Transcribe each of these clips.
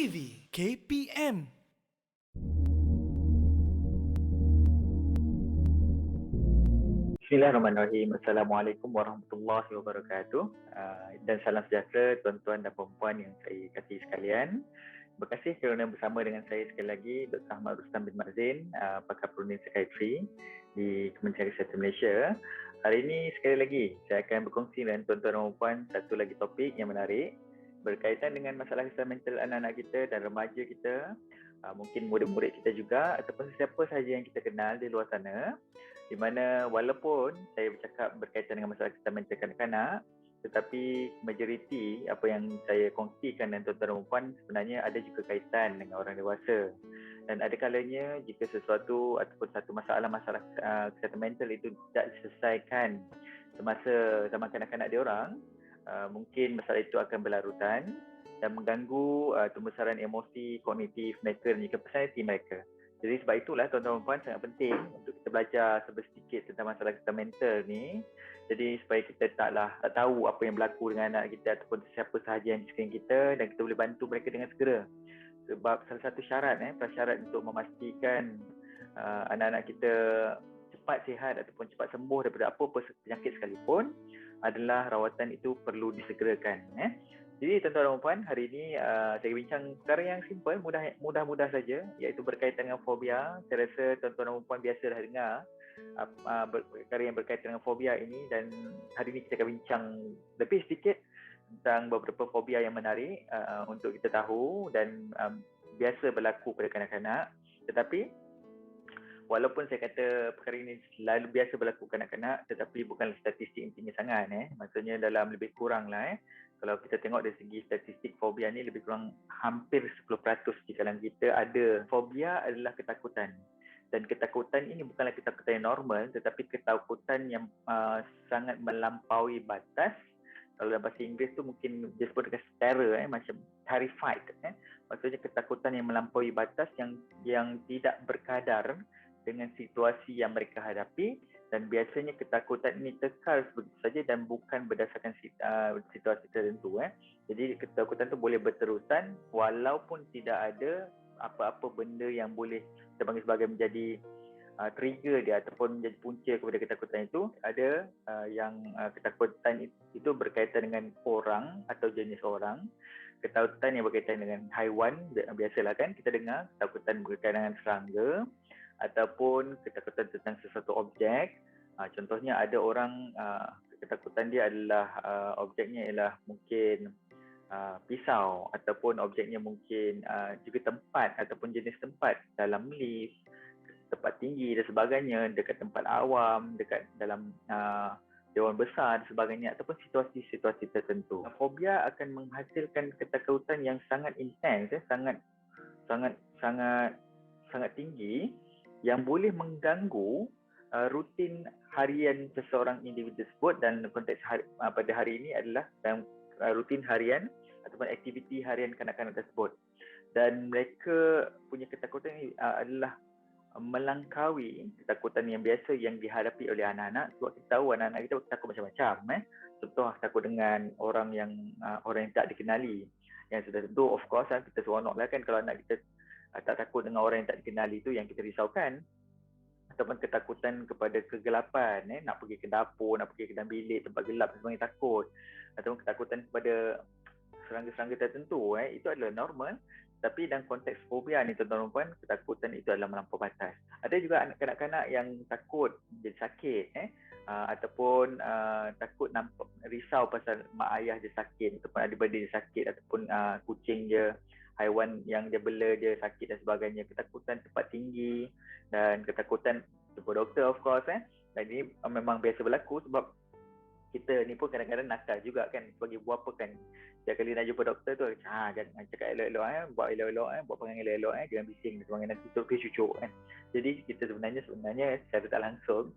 TV KPM. Bismillahirrahmanirrahim. Assalamualaikum warahmatullahi wabarakatuh. Dan salam sejahtera tuan-tuan dan puan-puan yang saya kasihi sekalian. Terima kasih kerana bersama dengan saya sekali lagi Dr. Ahmad Rustam bin Marzin, pakar perunia psikiatri di Kementerian Kesihatan Malaysia. Hari ini sekali lagi saya akan berkongsi dengan tuan-tuan dan puan satu lagi topik yang menarik berkaitan dengan masalah kesihatan mental anak-anak kita dan remaja kita, mungkin murid-murid kita juga ataupun sesiapa sahaja yang kita kenal di luar sana, di mana walaupun saya bercakap berkaitan dengan masalah kesihatan mental kanak-kanak, tetapi majoriti apa yang saya kongsikan dengan tuan-tuan dan puan sebenarnya ada juga kaitan dengan orang dewasa. Dan ada kalanya jika sesuatu ataupun satu masalah kesihatan mental itu tidak diselesaikan semasa zaman kanak-kanak diorang, mungkin masalah itu akan berlarutan dan mengganggu pembesaran emosi, kognitif mereka dan juga personaliti mereka. Jadi sebab itulah tuan-tuan dan puan sangat penting untuk kita belajar sedikit tentang masalah kesihatan mental ni. Jadi supaya kita tak tahu apa yang berlaku dengan anak kita ataupun siapa sahaja yang di sekeliling kita dan kita boleh bantu mereka dengan segera. Sebab salah satu prasyarat untuk memastikan anak-anak kita cepat sihat ataupun cepat sembuh daripada apa-apa penyakit sekalipun adalah rawatan itu perlu disegerakan. Jadi tuan-tuan dan puan, hari ini saya bincang perkara yang simple, mudah saja, iaitu berkaitan dengan fobia. Saya rasa tuan-tuan dan puan biasa dah dengar perkara yang berkaitan dengan fobia ini, dan hari ini kita akan bincang lebih sedikit tentang beberapa fobia yang menarik untuk kita tahu dan biasa berlaku pada kanak-kanak. Tetapi walaupun saya kata perkara ini selalu biasa berlaku kanak-kanak, tetapi bukanlah statistik yang tinggi sangat. Maksudnya dalam lebih kurang lah. Kalau kita tengok dari segi statistik fobia ni, lebih kurang hampir 10% di kalangan kita ada. Fobia adalah ketakutan. Dan ketakutan ini bukanlah ketakutan yang normal, tetapi ketakutan yang sangat melampaui batas. Kalau dalam bahasa Inggeris tu mungkin disebut dengan terror, macam terrified. Maksudnya ketakutan yang melampaui batas, yang tidak berkadar dengan situasi yang mereka hadapi, dan biasanya ketakutan ini kekal begitu saja dan bukan berdasarkan situasi tertentu. Jadi ketakutan itu boleh berterusan walaupun tidak ada apa-apa benda yang boleh kita panggil sebagai menjadi trigger dia ataupun menjadi punca kepada ketakutan itu. Ada yang ketakutan itu berkaitan dengan orang atau jenis orang. Ketakutan yang berkaitan dengan haiwan, biasalah kan kita dengar ketakutan berkaitan dengan serangga, ataupun ketakutan tentang sesuatu objek. Contohnya ada orang ketakutan dia adalah objeknya ialah mungkin pisau, ataupun objeknya mungkin juga tempat ataupun jenis tempat dalam lift, tempat tinggi dan sebagainya, dekat tempat awam, dekat dalam dewan besar dan sebagainya, ataupun situasi-situasi tertentu. Fobia akan menghasilkan ketakutan yang sangat intens, sangat tinggi, yang boleh mengganggu rutin harian seseorang individu tersebut. Dan konteks pada hari ini adalah rutin harian ataupun aktiviti harian kanak-kanak tersebut. Dan mereka punya ketakutan ini adalah melangkaui ketakutan yang biasa yang dihadapi oleh anak-anak. Sebab kita tahu anak-anak kita takut macam-macam. Contoh takut dengan orang yang tak dikenali. Yang sudah tentu of course kita seronok lah kan kalau anak kita tak takut dengan orang yang tak dikenali, itu yang kita risaukan. Ataupun ketakutan kepada kegelapan, nak pergi ke dapur, nak pergi ke dalam bilik tempat gelap, sebenarnya takut. Ataupun ketakutan kepada serangga-serangga tertentu, itu adalah normal. Tapi dalam konteks fobia ni tuan-tuan dan puan, ketakutan itu adalah melampau batas. Ada juga kanak-kanak yang takut jadi sakit, ataupun takut risau pasal mak ayah dia sakit, ataupun adik-beradik dia sakit, ataupun kucing dia, haiwan yang dia bela dia sakit dan sebagainya. Ketakutan tempat tinggi dan ketakutan jumpa doktor of course. Dan ini memang biasa berlaku sebab kita ni pun kadang-kadang nakal juga kan sebagai bapa kan. Setiap kali nak jumpa doktor tu jangan cakap elok-elok, buat elok-elok, buat perangai elok-elok, jangan bising sebagainya, nanti tu cucuk kan. Jadi kita sebenarnya secara tak langsung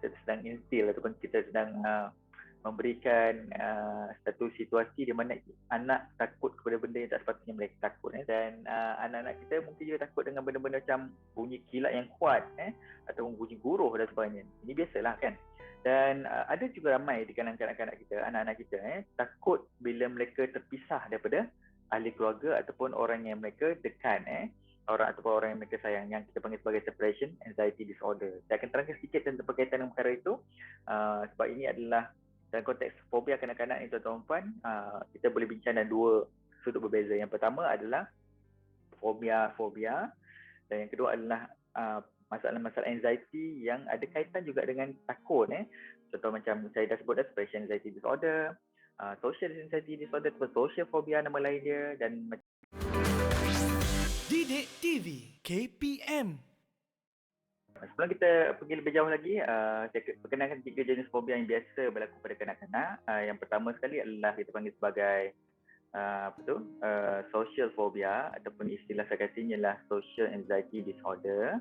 kita sedang instill ataupun kita sedang memberikan satu situasi di mana anak takut kepada benda yang tak sepatutnya mereka takut. Dan anak-anak kita mungkin juga takut dengan benda-benda macam bunyi kilat yang kuat, atau bunyi guruh dan sebagainya. Ini biasalah kan. Dan ada juga ramai di kalangan kanak-kanak kita, anak-anak kita, takut bila mereka terpisah daripada ahli keluarga ataupun orang yang mereka dekat, orang ataupun orang yang mereka sayang, yang kita panggil sebagai separation anxiety disorder. Saya akan terangkan sedikit tentang berkaitan dengan perkara itu, sebab ini adalah dalam konteks fobia kanak-kanak ni tuan-tuan dan puan, kita boleh bincang dalam dua sudut berbeza. Yang pertama adalah fobia dan yang kedua adalah masalah-masalah anxiety yang ada kaitan juga dengan takut. Contoh macam saya dah sebut dah, separation anxiety disorder, social anxiety disorder ataupun social phobia nama lain dia, dan Didik TV KPM. sebelum kita pergi lebih jauh lagi, saya perkenalkan 3 jenis fobia yang biasa berlaku pada kanak-kanak. Yang pertama sekali adalah kita panggil sebagai social phobia ataupun istilah sakatinya adalah social anxiety disorder.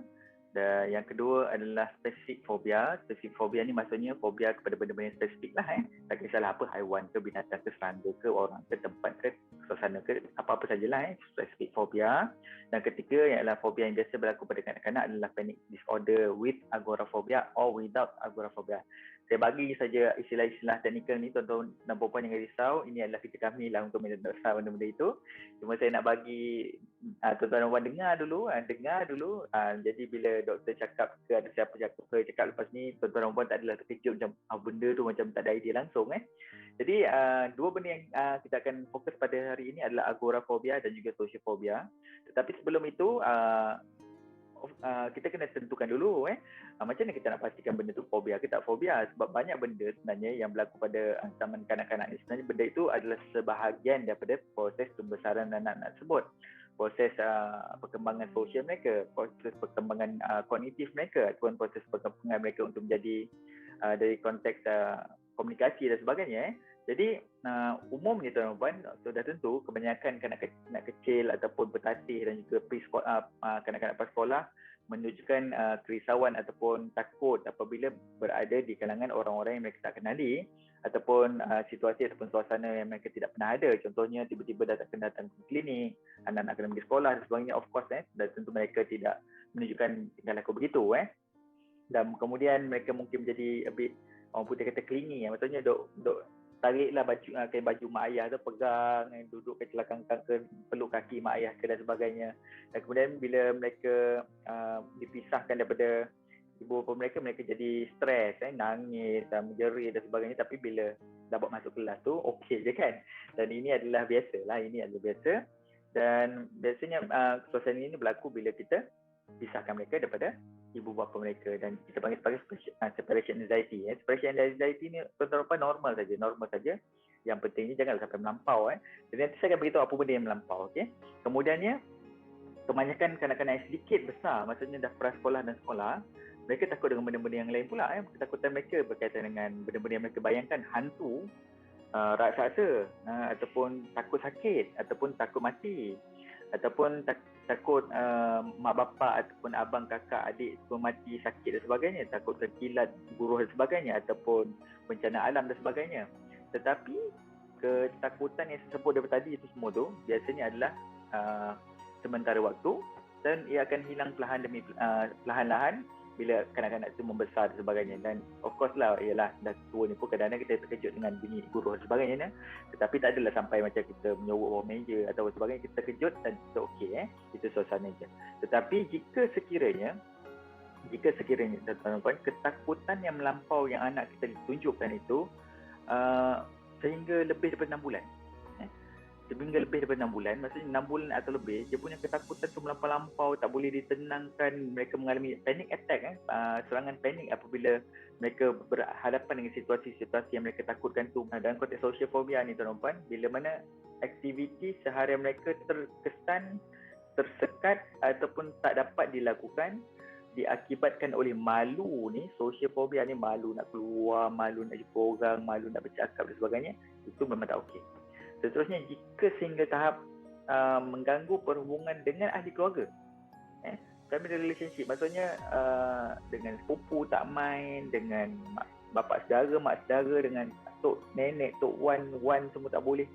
Dan yang kedua adalah specific phobia. Specific phobia ni maksudnya fobia kepada benda-benda yang spesifik lah. Tak kisahlah apa, haiwan ke, binatang ke, serangga ke, orang ke, tempat ke, suasana ke, apa-apa sajalah. Specific phobia. Dan ketiga ialah fobia yang biasa berlaku pada kanak-kanak adalah panic disorder with agoraphobia or without agoraphobia. Saya bagi saja istilah-istilah teknikal ni, tuan-tuan dan puan-puan jangan risau. Ini adalah kerja kami lah untuk mendengar benda-benda itu. Cuma saya nak bagi tuan-tuan dan puan dengar dulu. Jadi bila doktor cakap ke, ada siapa cakap lepas ni, tuan-tuan dan puan tak adalah terkejut macam benda tu macam tak ada idea langsung. Jadi dua benda yang kita akan fokus pada hari ini adalah agoraphobia dan juga social phobia. Tetapi sebelum itu kita kena tentukan dulu macam mana kita nak pastikan benda tu fobia ke tak fobia, sebab banyak benda sebenarnya yang berlaku pada zaman kanak-kanak ni, sebenarnya benda itu adalah sebahagian daripada proses pembesaran anak-anak tersebut, proses perkembangan sosial mereka, proses perkembangan kognitif mereka ataupun proses perkembangan mereka untuk menjadi dari konteks komunikasi dan sebagainya. Jadi umumnya tuan-tuan sudah tentu kebanyakan kanak-kanak kecil ataupun bertatih dan juga kanak-kanak prasekolah menunjukkan kerisauan ataupun takut apabila berada di kalangan orang-orang yang mereka tak kenali ataupun situasi ataupun suasana yang mereka tidak pernah ada. Contohnya tiba-tiba datang ke klinik, anak-anak kena pergi sekolah dan sebagainya. Of course dan tentu mereka tidak menunjukkan tingkah laku begitu dan kemudian mereka mungkin menjadi a bit, orang putih kata clingy, maksudnya duk tariklah kain baju mak ayah tu, pegang, duduk ke celakang ke, peluk kaki mak ayah ke dan sebagainya. Dan kemudian bila mereka dipisahkan daripada ibu bapa mereka, mereka jadi stres, nangis, menjerit dan sebagainya. Tapi bila dapat masuk kelas tu, okey je kan. Dan ini adalah biasa. Dan biasanya suasana ini berlaku bila kita pisahkan mereka daripada ibu bapa mereka, dan kita panggil sebagai separation anxiety. Separation anxiety ni tuan-tuan normal saja. Yang pentingnya janganlah sampai melampau. Jadi nanti saya akan beritahu apa benda yang melampau. Kemudiannya, kebanyakan kanak-kanak yang sedikit besar, maksudnya dah prasekolah dan sekolah, mereka takut dengan benda-benda yang lain pula. Ketakutan mereka berkaitan dengan benda-benda yang mereka bayangkan, hantu, raksasa, ataupun takut sakit, ataupun takut mati, ataupun takut mak bapak ataupun abang kakak adik semua mati sakit dan sebagainya, takut terkilat buruh dan sebagainya, ataupun bencana alam dan sebagainya. Tetapi ketakutan yang saya sebut daripada tadi itu semua tu biasanya adalah sementara waktu, dan ia akan hilang perlahan-lahan bila kanak-kanak itu membesar dan sebagainya. Dan of course lah, ialah dah tua ni pun kadang-kadang kita terkejut dengan bunyi guruh dan sebagainya. Tetapi tak adalah sampai macam kita menyuruh bawah meja atau sebagainya, kita terkejut dan kita okey. Itu suasana je. Tetapi jika sekiranya tuan-tuan, ketakutan yang melampau yang anak kita tunjukkan itu sehingga lebih daripada 6 bulan. Sehingga lebih daripada 6 bulan, maksudnya 6 bulan atau lebih, dia punya ketakutan tu melampau-lampau, tak boleh ditenangkan, mereka mengalami panic attack, serangan panik apabila mereka berhadapan dengan situasi-situasi yang mereka takutkan tu. Dalam konteks social phobia ni tuan-tuan, bila mana aktiviti seharian mereka terkesan tersekat ataupun tak dapat dilakukan diakibatkan oleh malu ni. Social phobia ni malu nak keluar, malu nak jumpa orang, malu nak bercakap dan sebagainya, itu memang tak okey. Seterusnya, jika sehingga tahap mengganggu perhubungan dengan ahli keluarga, family relationship, maksudnya dengan sepupu tak main, dengan bapa saudara, mak saudara, dengan tok nenek, tok wan semua tak boleh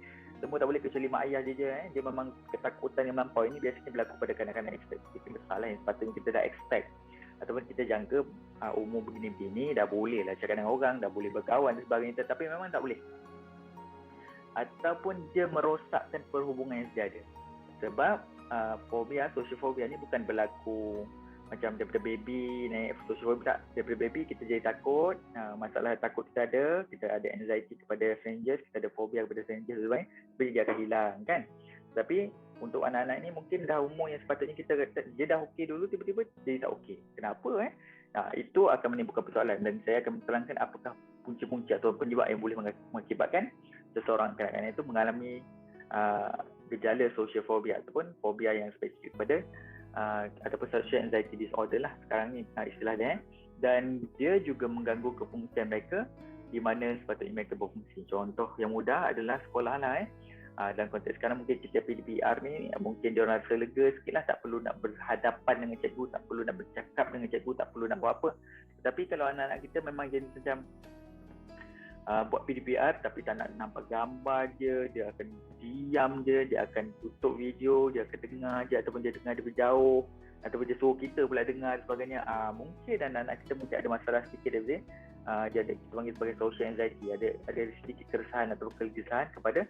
kecuali mak ayah je. Dia memang ketakutan yang melampau ini biasanya berlaku pada kanak-kanak kita besar yang sepatutnya kita dah expect ataupun kita jangka umur begini-begini dah boleh lah cakap dengan orang, dah boleh berkawan dan sebagainya, tetapi memang tak boleh. ataupun dia merosakkan perhubungan yang sedia ada. Sebab fobia, social phobia ni bukan berlaku macam daripada baby naik social phobia, tak. Daripada baby kita jadi takut, masalah takut kita ada anxiety kepada strangers, kita ada phobia kepada strangers dan sebagainya, tapi dia akan hilang kan. Tapi untuk anak-anak ni mungkin dah umur yang sepatutnya kita kata dia dah okey dulu, tiba-tiba dia tak okey. Kenapa itu akan menimbulkan persoalan, dan saya akan terangkan apakah punca-punca atau penyebab yang boleh mengakibatkan seseorang kanak-kanak itu mengalami gejala social phobia ataupun fobia yang spesifik pada ataupun social anxiety disorder lah sekarang ni istilah dia. Dan dia juga mengganggu kefungsian mereka di mana sepatutnya mereka berfungsi. Contoh yang mudah adalah sekolah lah. Dalam konteks sekarang mungkin cerita PDPR ni mungkin dia orang rasa lega sikit lah, tak perlu nak berhadapan dengan cikgu, tak perlu nak bercakap dengan cikgu, tak perlu nak buat apa. Tetapi kalau anak-anak kita memang jenis macam buat PDPR tapi tak nak nampak gambar dia akan diam je, dia akan tutup video, dia akan dengar je, ataupun dia dengar dari jauh, ataupun dia suruh kita pula dengar sebagainya. Mungkin anak-anak kita mungkin ada masalah sedikit dia ada, kita panggil sebagai social anxiety, ada sedikit keresahan atau kegelisahan kepada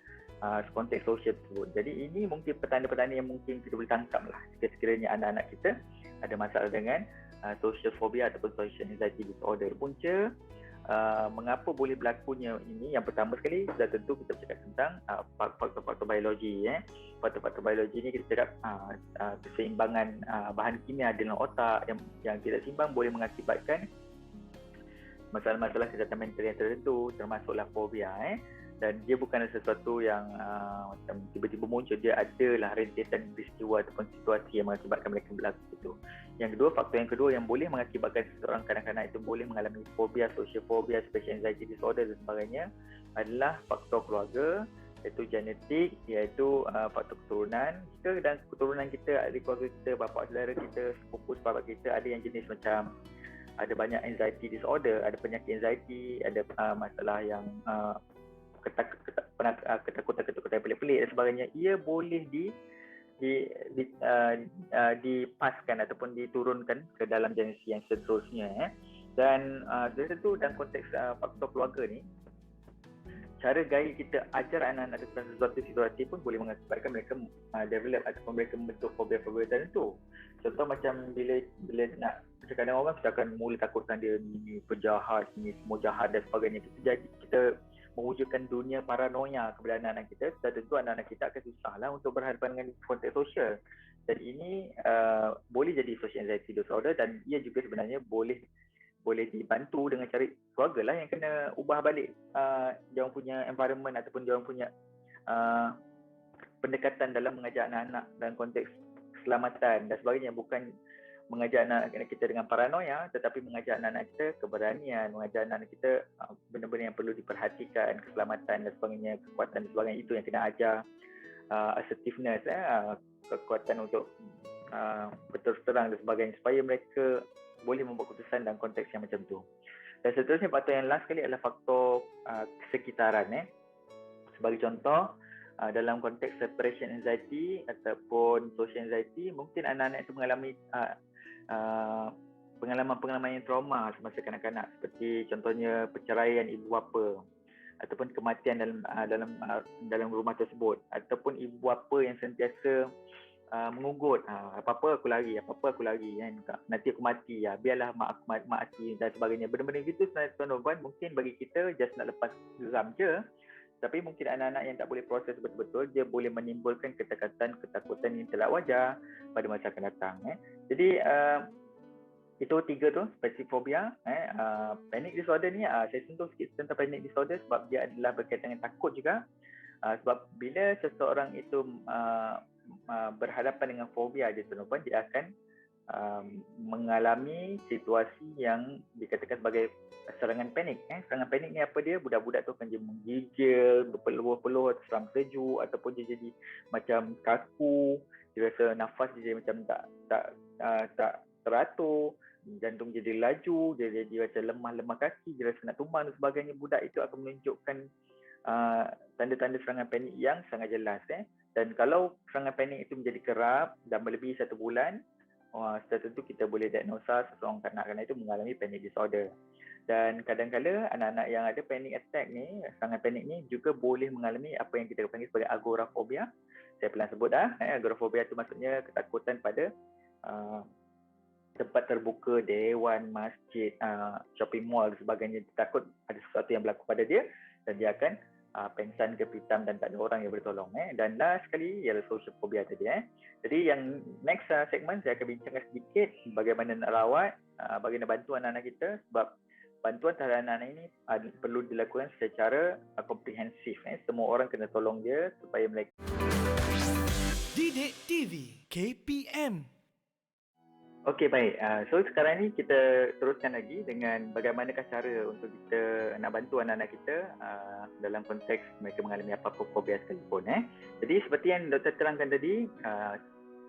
konteks sosial tersebut. Jadi ini mungkin petanda-petanda yang mungkin kita boleh tangkap lah sekiranya anak-anak kita ada masalah dengan social phobia ataupun social anxiety disorder. Punca mengapa boleh berlakunya ini, yang pertama sekali sudah tentu kita bercakap tentang faktor-faktor biologi. Faktor-faktor biologi ni kita cakap keseimbangan bahan kimia dalam otak yang tidak seimbang boleh mengakibatkan masalah-masalah kesihatan mental yang tertentu, termasuklah fobia. Dan dia bukanlah sesuatu yang macam tiba-tiba muncul, dia adalah rentetan peristiwa ataupun situasi yang mengakibatkan mereka berlaku itu. Yang kedua, faktor yang kedua yang boleh mengakibatkan seseorang kanak-kanak itu boleh mengalami fobia, social phobia, special anxiety disorder dan sebagainya adalah faktor keluarga, iaitu genetik, iaitu faktor keturunan kita, dan keturunan kita, ahli keluarga kita, bapa saudara kita, sepupu sahabat kita ada yang jenis macam ada banyak anxiety disorder, ada penyakit anxiety, ada masalah yang ketakutan pelik-pelik dan sebagainya. Ia boleh dipaskan ataupun diturunkan ke dalam generasi yang seterusnya. Dan tentu dalam konteks faktor keluarga ni, cara gaya kita ajar anak-anak tentang sesuatu situasi pun boleh mengakibatkan mereka develop ataupun mereka membentuk fobia-fobia tertentu. Contoh macam bila nak bercakap dengan orang, kita akan mula takutkan dia ni penjahat, ni semua jahat dan sebagainya. Kita mewujudkan dunia paranoia kepada anak-anak kita, dan tentu anak-anak kita akan susahlah untuk berhadapan dengan konteks sosial. Dan ini boleh jadi social anxiety disorder, dan ia juga sebenarnya boleh dibantu dengan cara keluarga lah yang kena ubah balik dia orang punya environment ataupun dia orang punya pendekatan dalam mengajar anak-anak dalam konteks keselamatan dan sebagainya. Bukan mengajar anak-anak kita dengan paranoia, tetapi mengajar anak-anak kita keberanian, mengajar anak-anak kita benda-benda yang perlu diperhatikan, keselamatan dan sebagainya, kekuatan dan sebagainya. Itu yang kena ajar, assertiveness, kekuatan untuk berterus terang dan sebagainya, supaya mereka boleh membuat keputusan dalam konteks yang macam tu. Dan seterusnya, faktor yang last sekali adalah faktor sekitaran. Sebagai contoh, dalam konteks separation anxiety ataupun social anxiety, mungkin anak-anak itu mengalami pengalaman-pengalaman yang trauma semasa kanak-kanak, seperti contohnya perceraian ibu bapa ataupun kematian dalam rumah tersebut, ataupun ibu bapa yang sentiasa mengugut, apa-apa aku lari kan, nanti aku mati, biarlah mak aku mati dan sebagainya. Benda-benda gitu tuan-tuan, mungkin bagi kita just nak lepas geram je, tapi mungkin anak-anak yang tak boleh proses betul-betul, dia boleh menimbulkan ketakutan yang tidak wajar pada masa akan datang. Jadi itu tiga tu, specific phobia. Panic disorder ni saya sentuh sikit tentang panic disorder sebab dia adalah berkaitan dengan takut juga. Sebab bila seseorang itu berhadapan dengan fobia dia tuan-tuan, dia akan mengalami situasi yang dikatakan sebagai serangan panik. Serangan panik ni apa dia? Budak-budak tu akan dia menggigil, berpeluh-peluh, seram sejuk, ataupun dia jadi macam kaku, dia rasa nafas dia jadi macam tak teratur, jantung jadi laju, dia jadi macam lemah kaki, dia rasa nak tumbang dan sebagainya. Budak itu akan menunjukkan tanda-tanda serangan panik yang sangat jelas. Dan kalau serangan panik itu menjadi kerap dan melebihi 1 bulan, setelah tentu kita boleh diagnosa seseorang kanak-kanak itu mengalami panic disorder. Dan kadang-kala anak-anak yang ada panic attack ni, sangat panik ni juga boleh mengalami apa yang kita panggil sebagai agorafobia. Saya pernah sebut dah, agorafobia tu maksudnya ketakutan pada tempat terbuka, dewan, masjid, shopping mall dan sebagainya. Dia takut ada sesuatu yang berlaku pada dia dan dia akan pengsan ke pitam dan tak ada orang yang bertolong. Dan last sekali ialah social phobia tadi. Jadi yang next segmen saya akan bincangkan sedikit bagaimana nak rawat, bagaimana bantu anak-anak kita, sebab bantuan terhadap anak-anak ini perlu dilakukan secara komprehensif. Semua orang kena tolong dia supaya mereka. Didik TV KPM. Okey, baik. So sekarang ni kita teruskan lagi dengan bagaimanakah cara untuk kita nak bantu anak-anak kita dalam konteks mereka mengalami apa-apa fobia sekalipun. Jadi seperti yang Dr. terangkan tadi,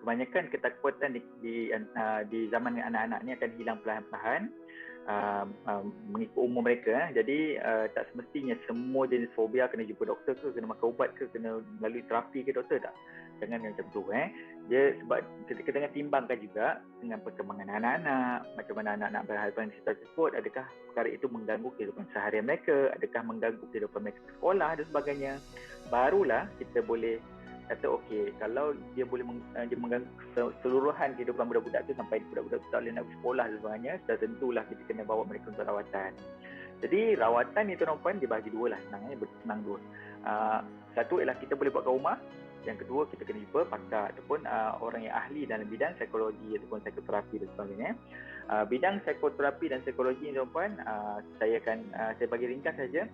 kebanyakan ketakutan di zaman anak-anak ni akan hilang perlahan-lahan mengikut umur mereka. Jadi tak semestinya semua jenis fobia kena jumpa doktor ke, kena makan ubat ke, kena melalui terapi ke doktor, tak. Jangan macam tu. Dia sebab kita kena timbangkan juga dengan perkembangan anak-anak, macam mana anak-anak berhadapan dengan situasi tersebut, adakah perkara itu mengganggu kehidupan seharian mereka, adakah mengganggu kehidupan mereka di sekolah dan sebagainya. Barulah kita boleh kata okey, kalau dia boleh dia mengganggu keseluruhan kehidupan budak-budak tu sampai budak-budak tu tak boleh nak pergi sekolah dan sebagainya, sudah tentulah kita kena bawa mereka untuk rawatan. Jadi rawatan ni tuan-tuan dibagi dua lah, senang dua. Satu ialah kita boleh buat kat rumah. Yang kedua, kita kena jumpa pakar ataupun orang yang ahli dalam bidang psikologi ataupun psikoterapi dan sebagainya. Bidang psikoterapi dan psikologi ni tuan-tuan, saya bagi ringkas saja,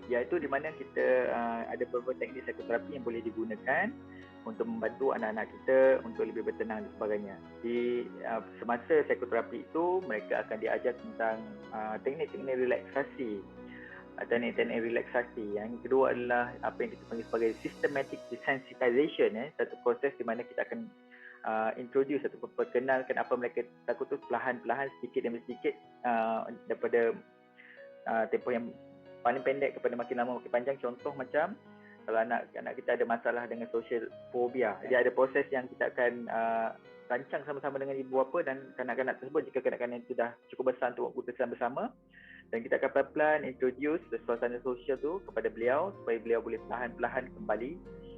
iaitu di mana kita ada beberapa teknik psikoterapi yang boleh digunakan untuk membantu anak-anak kita untuk lebih bertenang dan sebagainya. Di semasa psikoterapi itu, mereka akan diajar tentang teknik-teknik relaksasi. Teknik-teknik relaksasi. Yang kedua adalah apa yang kita panggil sebagai systematic desensitization, satu proses di mana kita akan introduce atau perkenalkan apa mereka takut tu perlahan-lahan, sedikit demi sedikit, daripada tempoh yang paling pendek kepada makin lama makin panjang. Contoh macam kalau anak kita ada masalah dengan social phobia, dia ada proses yang kita akan rancang sama-sama dengan ibu bapa dan kanak-kanak tersebut jika kanak-kanak itu dah cukup besar untuk keputusan bersama, dan kita akan pelan-pelan introduce suasana sosial tu kepada beliau supaya beliau boleh perlahan-lahan kembali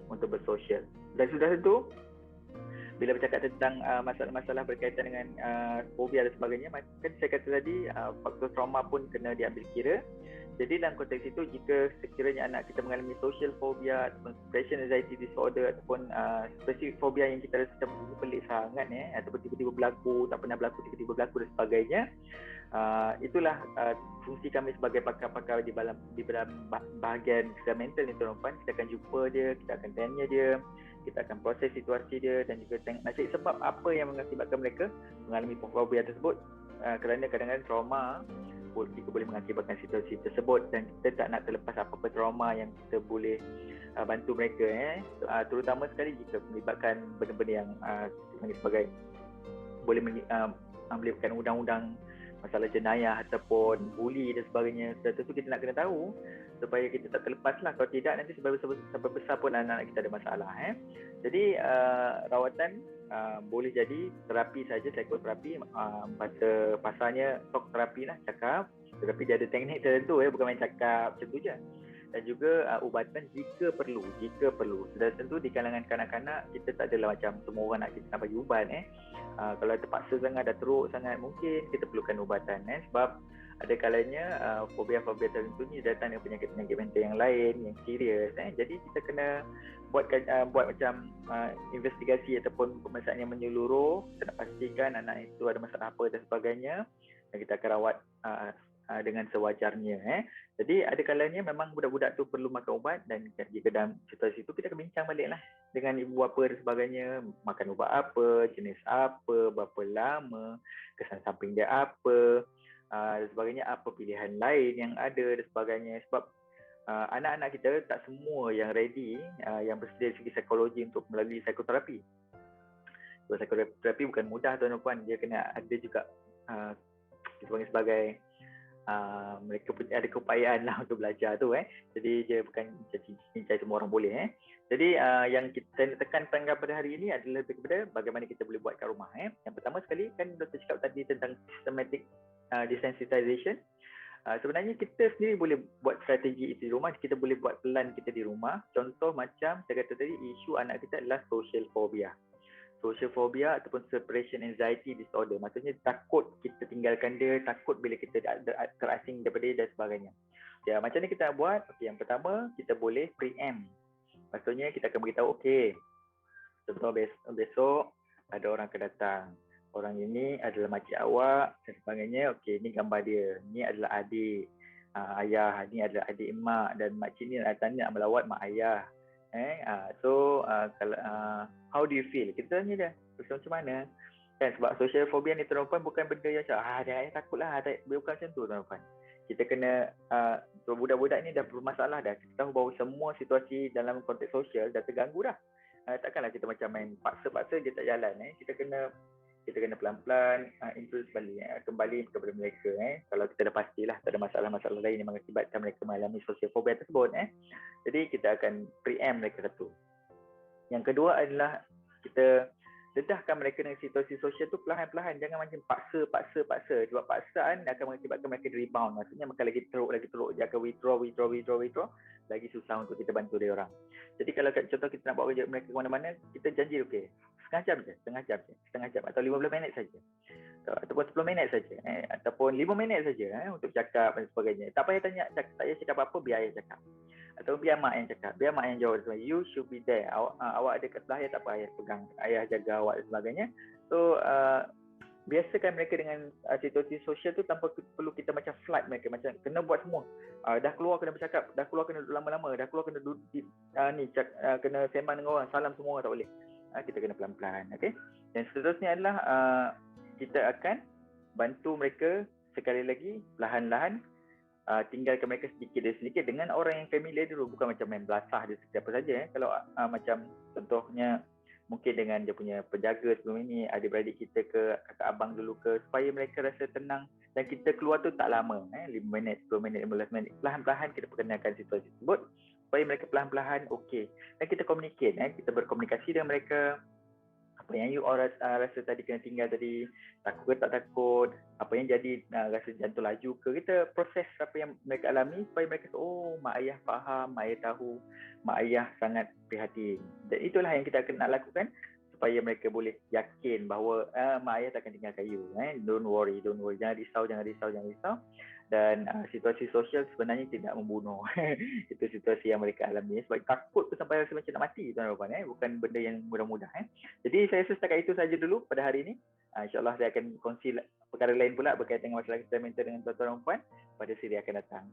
untuk bersosial. Dan sudah tentu bila bercakap tentang masalah-masalah berkaitan dengan fobia dan sebagainya, kan saya kata tadi faktor trauma pun kena diambil kira. Jadi dalam konteks itu, jika sekiranya anak kita mengalami social phobia ataupun separation anxiety disorder ataupun specific phobia yang kita rasa macam pelik sangat ataupun tiba-tiba berlaku, tak pernah berlaku, tiba-tiba berlaku dan sebagainya, itulah fungsi kami sebagai pakar-pakar di dalam bahagian kesihatan mental ni tuan-tuan. Kita akan jumpa dia, kita akan tanya dia, kita akan proses situasi dia dan juga tengok nasib sebab apa yang mengakibatkan mereka mengalami fobia tersebut, kerana kadang-kadang trauma juga boleh mengakibatkan situasi tersebut dan kita tak nak terlepas apa-apa trauma yang kita boleh bantu mereka, terutama sekali jika melibatkan benda-benda yang sebagai boleh melibatkan undang-undang, masalah jenayah ataupun buli dan sebagainya. Tentu kita nak kena tahu supaya kita tak terlepas lah. Kalau tidak, nanti sampai besar pun anak-anak kita ada masalah. Jadi rawatan boleh jadi terapi saja, psikoterapi, pasalnya talk terapi lah, cakap, tetapi dia ada teknik tertentu, bukan main cakap macam tu je. Dan juga ubatan jika perlu. Sudah tentu di kalangan kanak-kanak kita tak adalah macam semua orang nak kita nak bagi ubat. Kalau terpaksa sangat, dah teruk sangat, mungkin kita perlukan ubatan, sebab ada kalanya fobia-fobia tertentu ni datang dengan penyakit-penyakit mental yang lain yang serius. Jadi kita kena buat macam investigasi ataupun pemeriksaan yang menyeluruh. Kita nak pastikan anak itu ada masalah apa dan sebagainya, dan kita akan rawat dengan sewajarnya. Jadi ada kalanya memang budak-budak tu perlu makan ubat, dan jika dalam situasi itu kita akan bincang balik lah dengan ibu bapa dan sebagainya, makan ubat apa, jenis apa, berapa lama, kesan samping dia apa, dan sebagainya, apa pilihan lain yang ada dan sebagainya. Sebab anak-anak kita tak semua yang ready, yang bersedia segi psikologi untuk melalui psikoterapi. So, psikoterapi bukan mudah tuan-tuan, dia kena ada juga kita panggil sebagai mereka ada keupayaan lah untuk belajar tu. Jadi dia bukan cincai semua orang boleh. Jadi yang kita tekankan pada hari ini adalah lebih kepada bagaimana kita boleh buat kat rumah. Yang pertama sekali kan Dr. cakap tadi tentang systematic desensitization. Sebenarnya kita sendiri boleh buat strategi itu di rumah, kita boleh buat plan kita di rumah. Contoh macam saya kata tadi, isu anak kita adalah social phobia. Social phobia ataupun separation anxiety disorder. Maksudnya takut kita tinggalkan dia, takut bila kita terasing daripada dia dan sebagainya. Ya, macam ni kita nak buat. Okay, yang pertama, kita boleh preempt. Maksudnya kita akan beritahu, okay, contoh besok ada orang akan datang. Orang ini adalah makcik awak dan sebagainya. Okey, ini gambar dia. Ini adalah adik ayah. Ini adalah adik emak. Dan makcik ni nak melawat mak ayah. Kalau how do you feel? Kita tanya dia, macam mana? Kan, sebab social phobia ni tuan-tuan bukan benda yang macam dia takutlah. Bukan macam tu tuan-tuan. Kita kena, budak-budak ni dah bermasalah dah. Kita tahu bahawa semua situasi dalam konteks sosial dah terganggu dah. Takkanlah kita macam main paksa-paksa dia tak jalan. Kita kena pelan-pelan introduce balik, kembali kepada mereka. Kalau kita dah pastilah tak ada masalah-masalah lain yang mengakibatkan mereka mengalami social phobia tersebut. Jadi kita akan preempt mereka satu. Yang kedua adalah kita dedahkan mereka dengan situasi sosial tu perlahan-perlahan. Jangan macam paksa. Sebab paksaan akan mengakibatkan mereka rebound. Maksudnya makan lagi teruk. Dia akan withdraw. Lagi susah untuk kita bantu dia orang. Jadi kalau contoh kita nak bawa mereka ke mana-mana, kita janji okey, setengah jam atau 15 minit saja. Ataupun 10 minit saja. Ataupun 5 minit saja untuk cakap dan sebagainya. Tak payah tanya, tak payah cakap apa-apa, biar ayah cakap. Atau biar mak yang cakap, biar mak yang jawab. You should be there. Awak ada kat sebelah ayah, tak apa, ayah pegang, ayah jaga awak dan sebagainya. So biasakan mereka dengan situasi sosial tu tanpa perlu kita macam flood mereka, macam kena buat semua. Dah keluar kena bercakap, dah keluar kena duduk lama-lama, dah keluar kena duduk kena sembang dengan orang, salam semua orang tak boleh. Kita kena pelan-pelan. Okay? Dan seterusnya adalah kita akan bantu mereka sekali lagi perlahan-lahan, tinggalkan mereka sedikit demi sedikit dengan orang yang familiar dulu, bukan macam main belasah dia siapa saja. Kalau macam contohnya mungkin dengan dia punya penjaga sebelum ini, adik-beradik kita ke, kakak abang dulu ke, supaya mereka rasa tenang dan kita keluar tu tak lama, 5 minit, 10 minit, 15 minit. Perlahan-lahan kita perkenalkan situasi tersebut supaya mereka perlahan-lahan okey. Dan kita communicate, kita berkomunikasi dengan mereka. Apa yang you rasa tadi kena tinggal tadi, takut ke tak takut, apa yang jadi, rasa jantung laju ke, kita proses apa yang mereka alami supaya mereka mak ayah faham, mak ayah tahu, mak ayah sangat prihatin. Dan itulah yang kita akan nak lakukan supaya mereka boleh yakin bahawa mak ayah takkan tinggalkan you. Don't worry, jangan risau. Dan situasi sosial sebenarnya tidak membunuh. Itu situasi yang mereka alami. Sebab takut tu sampai rasa macam nak mati, tuan-tuan. Bukan benda yang mudah-mudah. Jadi saya rasa setakat itu saja dulu pada hari ini. InsyaAllah saya akan kongsi perkara lain pula berkaitan dengan masalah kesihatan mental dengan tuan-tuan dan puan pada siri akan datang.